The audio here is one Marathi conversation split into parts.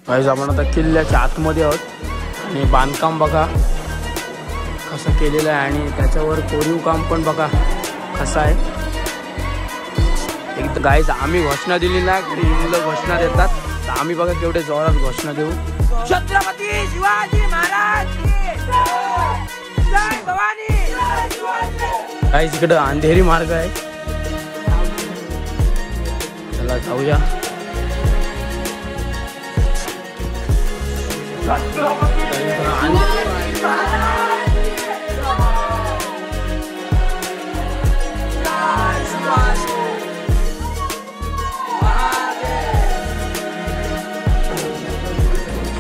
गाईज आपण आता किल्ल्याच्या आतमध्ये आहोत आणि बांधकाम बघा कसं केलेलं आहे आणि त्याच्यावर कोरीव काम पण बघा कसं आहे. एक गाईज आम्ही घोषणा दिली ना की मुलं घोषणा देतात तर आम्ही बघा केवढे जोरात घोषणा देऊ. छत्रपती शिवाजी महाराज जय भवानी. गाईज इकडे अंधेरी मार्ग आहे, चला जाऊया.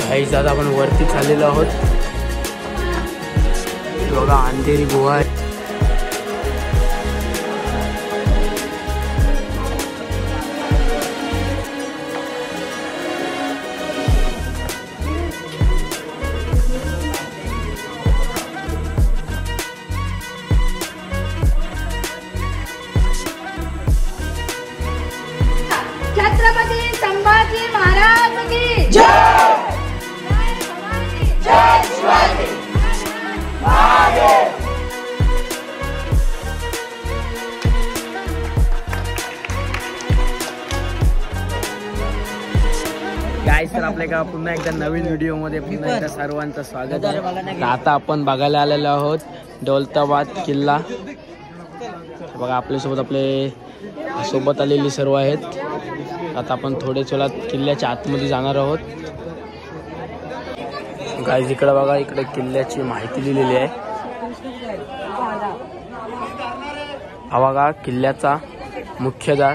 गाईज आता आपण वरती चाललेलो आहोत. बघा अंधेरी गुहा आहे. छत्रपती संभाजी महाराज की जय. जय शिवाजी महाराज. गाईज तर आपल्या पुन्हा एकदा नवीन व्हिडिओ मध्ये पुन्हा एकदा सर्वांचं स्वागत आहे. आता आपण बघायला आलेलो आहोत दौलताबाद किल्ला. बघा आपल्यासोबत आपले सोबत आलेली सर्व आहेत. आता आपण थोड्याच वेळात किल्ल्याच्या आतमध्ये जाणार आहोत. गाईज इकडे बघा, इकडे किल्ल्याची माहिती लिहिलेली आहे. हा बघा किल्ल्याचा मुख्य दार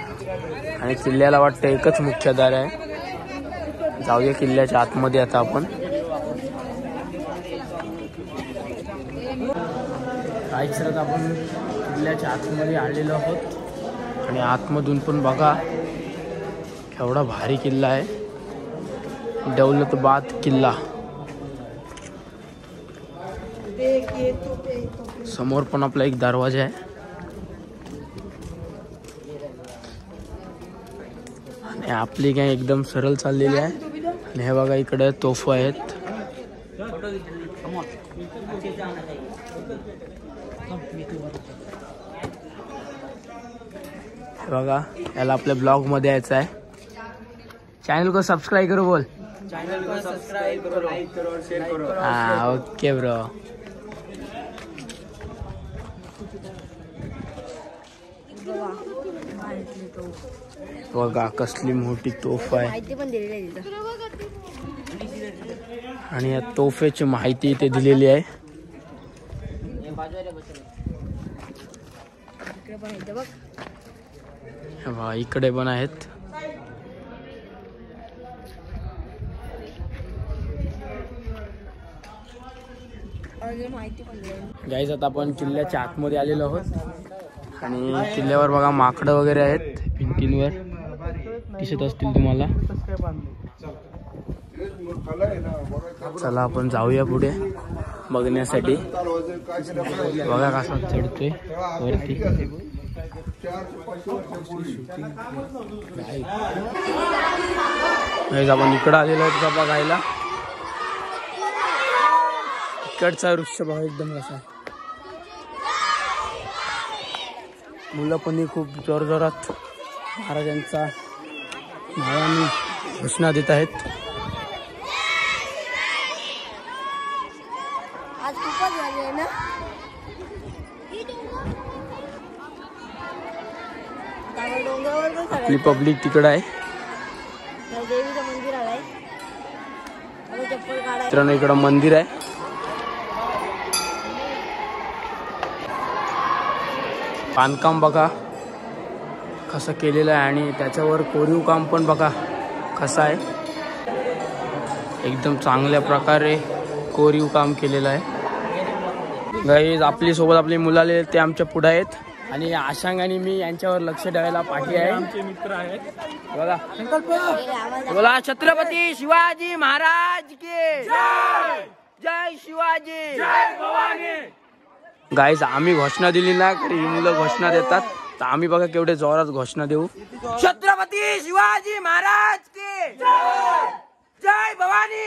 आणि किल्ल्याला वाटतं एकच मुख्य दार आहे. जाऊया किल्ल्याच्या आतमध्ये आता आपण. गाईज तर आपण किल्ल्याच्या आतमध्ये आलेलो आहोत आणि आतमधून पण बघा केवढा भारी किल्ला आहे, दौलताबाद किल्ला. समोर पण आपला एक दरवाजा आहे आणि आपली काय एकदम सरळ चाललेली आहे. आणि हे बघा इकडे तोफा आहेत. हे बघा याला आपल्या ब्लॉग मध्ये यायचं आहे. चैनल को सब्सक्राइब करो बोल. चैनल को सब्सक्राइब करो, लाइक करो और शेयर करो. हाँ ओके ब्रो. बघा कसली मोठी तोफ आहे आणि या तोफेची माहिती इथे दिलेली आहे. इकडे पण आहेत. गाईज आता आपण किल्ल्याच्या आतमध्ये आलेलो आहोत आणि किल्ल्यावर बघा माकडं वगैरे आहेत भिंतींवर दिसत असतील तुम्हाला. चला आपण जाऊया पुढे बघण्यासाठी. बघा कसा चढतोय वरती. गाईज आपण इकडं आलेलो आहोत का बघायला. इकडचा वृक्ष बघा एकदम असा. मुलं पण खूप जोरजोरात महाराजांचा महाराजांनी घोषणा देत आहेत. आज खूपच झाले ना. आपली पब्लिक तिकडं आहे. देवीचं मंदिर आलंय. मित्रांनो इकडं मंदिर आहे. बांधकाम बघा कसं केलेलं आहे आणि त्याच्यावर कोरीव काम पण बघा कसं आहे. एकदम चांगल्या प्रकारे कोरीव काम केलेलं आहे. गाईज आपली सोबत आपली मुलं आले ते आमच्या पुढे आहेत आणि आशांग आणि मी यांच्यावर लक्ष ठेवायला पाठी आहे. आमचे मित्र आहेत. बघा बोला छत्रपती शिवाजी महाराज की जय. जय शिवाजी जय भवानी. गाईज आम्ही घोषणा दिली ना की ही मुलं घोषणा देतात तर आम्ही बघा केवढे जोरात घोषणा देऊ. छत्रपती शिवाजी महाराज की जय. जय भवानी.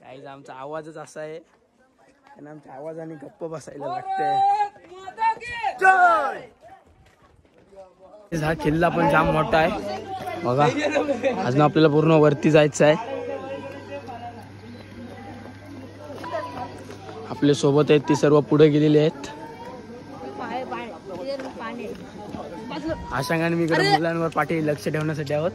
गाईज आमचा आवाजच असा आहे आणि आमच्या आवाजाने गप्प बसायला लागते. हा किल्ला पण जाम मोठा आहे बघा. अजून आपल्याला पूर्ण वरती जायचं आहे. आपल्या सोबत आहेत ती सर्व पुढे गेलेली आहेत. आशांगाने मी इकडे मुलांवर पाठी लक्ष ठेवण्यासाठी आहोत.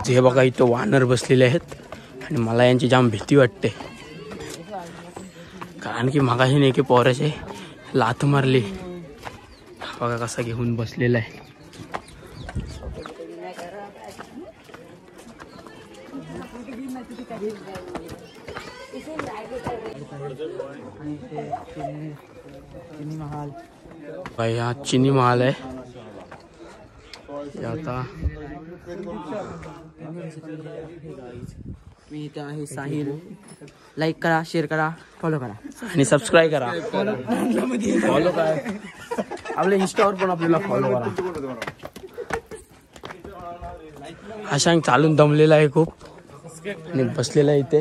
हे बघा इथं वानर बसलेले आहेत आणि मला यांची जाम भीती वाटते, कारण की मागाशी नाही की पोराचे लाथ मारली. बघा कसा घेऊन बसलेला आहे. भाई हा चिनी महाल आहे. आता मी इथं आहे साहिल. लाईक करा, शेअर करा, फॉलो करा आणि सबस्क्राईब करा. फॉलो करा आपल्या इंस्टावर पण आपल्याला फॉलो करा. आशांग चालून दमलेला आहे खूप आणि बसलेला आहे इथे.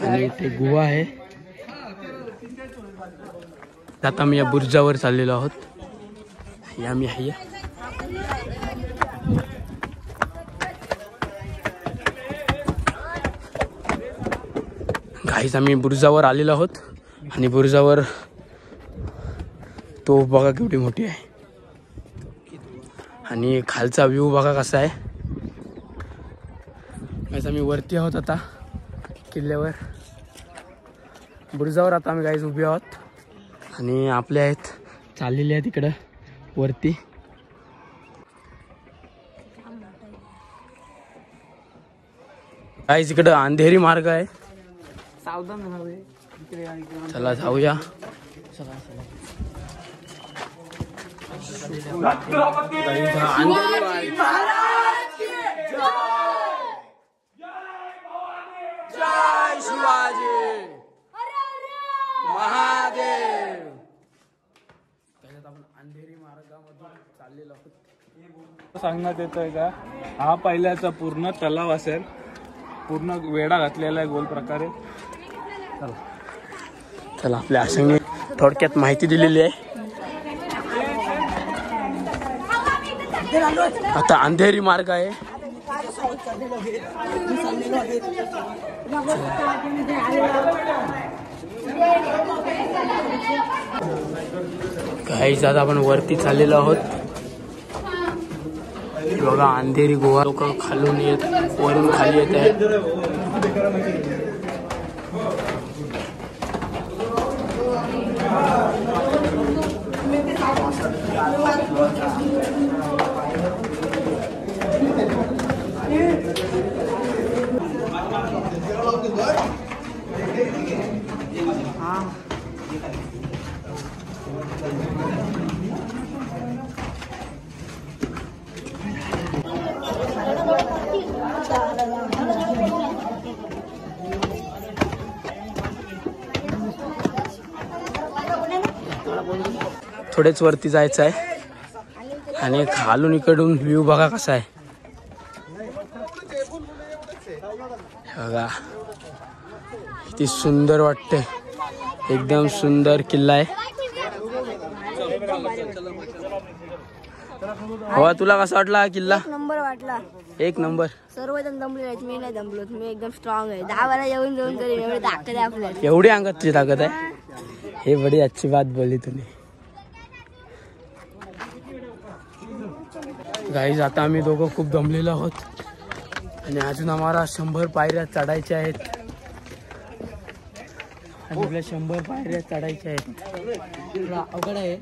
आणि इथे गुहा आहे. आता मी या बुर्जावर चाललेलो आहोत. या मी आहे. गाईस आम्ही बुर्जावर आलेलो आहोत आणि बुर्जावर तोफ बघा केवढी मोठी आहे आणि खालचा व्ह्यू बघा कसा आहे. गाईस आम्ही वरती आहोत आता किल्ल्यावर. बुर्जावर आता आम्ही गाईस उभे आहोत आणि आपले आहेत चाललेले आहेत इकडं वरती. गाईस इकडं अंधेरी मार्ग आहे. सावधान राहावे. चला जाऊया. जय शिवाजी महादेव. आपण अंधेरी मार्गामधून चाललेलो आहोत. सांगण्यात येतोय का हा पहिल्याचा पूर्ण तलाव असेल. पूर्ण वेढा घातलेला आहे गोल प्रकारे. चला आपल्या आशांनी थोडक्यात माहिती दिलेली आहे. आता अंधेरी मार्ग आहे. काही जात आपण वरती चाललेलो आहोत. बघा अंधेरी गुहा. लोक खालून येत वरून खाली येत आहेत. थोडेच वरती जायचं आहे आणि खालून इकडून व्ह्यू बघा कसा आहे. बघा किती सुंदर वाटते. एकदम सुंदर किल्ला आहे. हवा तुला कसा वाटला हा किल्ला? नंबर वाटला. एक नंबर. सर्वजण दमले आहेत. मी नाही दमलो. मी एकदम स्ट्रॉंग आहे. 10 वेळा येऊन जाऊन करेन. एवढी ताकद आहे आपल्याला. एवढी अंगात तुझी ताकद आहे. हे बड़ी अच्छी बात बोली तुम्ही. गाईज आता आम्ही दोघं खूप दमलेलो आहोत आणि अजून आम्हाला 100 पायऱ्या चढायच्या आहेत. आपल्या 100 पायऱ्या चढायच्या आहेत. अवघड आहे.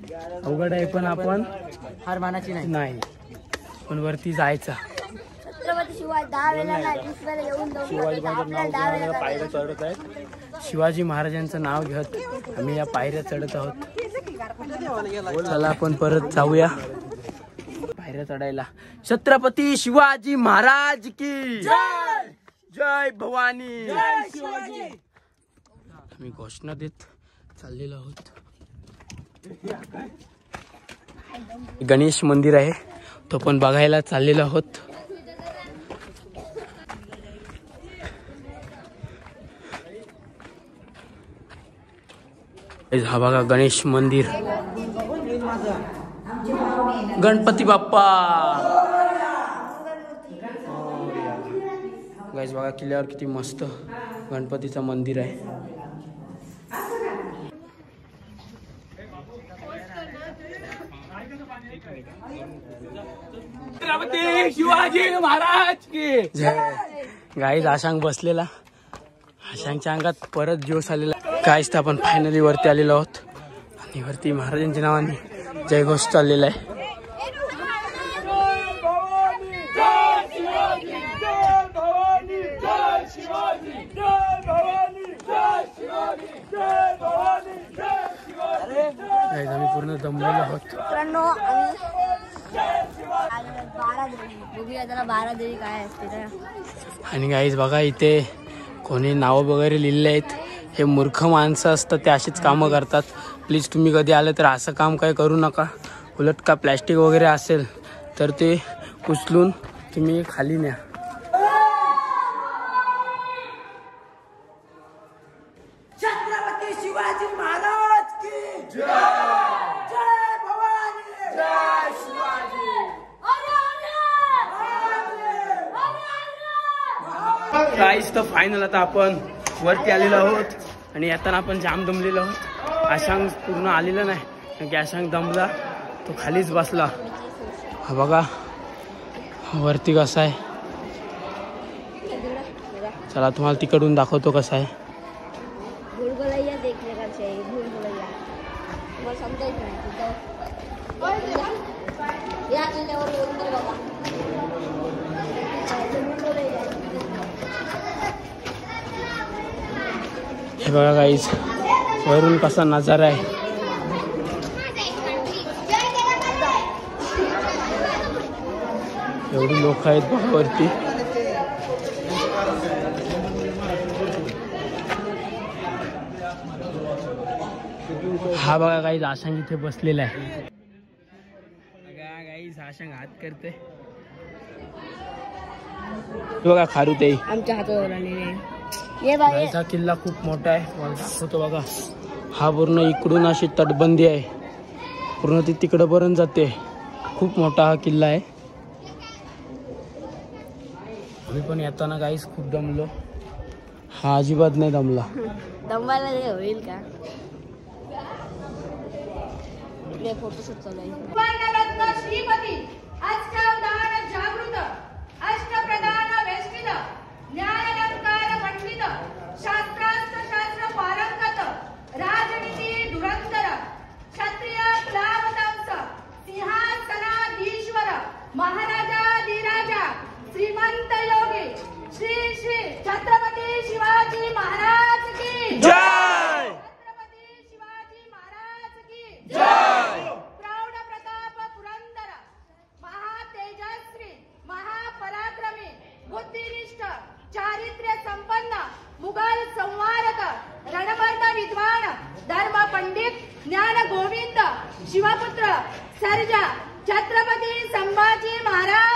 अवघड आहे पण आपण हार मानाची नाही पण वरती जायचा. छत्रपती शिवाजी 10 वेळा नाही 20 वेळा येऊन जाऊन शिवाजी महाराजांचं नाव घेऊन पायऱ्या चढत आहेत. शिवाजी महाराजांचं नाव घेत आम्ही या पायऱ्या चढत आहोत. चला आपण परत जाऊया पायऱ्या चढायला. छत्रपती शिवाजी महाराज की जय. जय भवानी. आम्ही घोषणा देत चाललेलो आहोत. गणेश मंदिर आहे, तो पण बघायला चाललेलो आहोत. हा बघा गणेश मंदिर. गणपती बाप्पा. गाईस बघा किल्ल्यावर किती मस्त गणपतीचं मंदिर आहे. शिवाजी महाराज की गाईस आशांग बसलेला, आशांगच्या अंगात परत जोश आलेला. गाईस तर आपण फायनली वरती आलेलो आहोत आणि वरती महाराजांच्या नावाने जयघोष चाललेला आहे. आम्ही पूर्ण दमलेलो आहोत. मित्रांनो बघूया त्याला 12 देवी काय असते. आणि गाईज बघा इथे कोणी नाव वगैरे लिहिलेले आहेत. हे मूर्ख माणसं असतात, ते अशीच कामं करतात. प्लीज तुम्ही कधी आले तर असं काम काय करू नका. उलट का प्लॅस्टिक वगैरे असेल तर ते उचलून तुम्ही खाली न्या. छत्रपती शिवाजी महाराज की जय. जय भवानी. जय शिवाजी. गाईज तर फायनल आता आपण वरती आलेलो आहोत आणि येताना आपण जाम दमलेलो आहोत. आशांग पूर्ण आलेला नाही, कारण की आशांग दमला तो खालीच बसला. हा बघा वरती कसा आहे. चला तुम्हाला तिकडून दाखवतो कसा आहे. भूलभुलैया देखने का चाहिए. भूलभुलैया मला समजा येत नाही. या किल्ल्यावर येऊन तर बघा. हे बघा गाईज वरून कसा नजारा आहे. एवढी लोक आहेत बघा वरती. हा बघा गाईज आशांग इथे बसलेला आहे. गाईज आशांग हात करते. बघा खारू ते आमच्या हातावर आलेले. ये बाई हा किल्ला खूप मोठा आहे, मला दाखवतो बघा. हा पूर्ण इकडून अशी तटबंदी आहे, पूर्ण ती तिकडपर्यंत जाते. खूप मोठा हा किल्ला आहे. आम्ही पण येताना गाईस खूप दमलो. हा अजिबात नाही दमला. दमवायला होईल का. फोटोशूट चालू आहे. श्रीपती अष्टावधान जागृत अष्टप्रधान वेष्टित ज्ञानलंकार पंडित शास्त्रास्त्र शास्त्र पारंगत राजनीती धुरंधर क्षत्रिय क्लावतंस सिंहासनाधीश्वर महाराजाधिराजा श्रीमंत योगी श्री श्री छत्रपती शिवाजी महाराज की जय. छत्रपती शिवाजी महाराज की जय. प्रौढ प्रताप पुरंदर महातेजस्वी महापराक्रमी बुद्धिनिष्ठ चारित्र्य संपन्न मुघल संवारक रणमर्द विद्वान धर्म पंडित ज्ञान गोविंद शिवपुत्र सर्जा छत्रपती संभाजी महाराज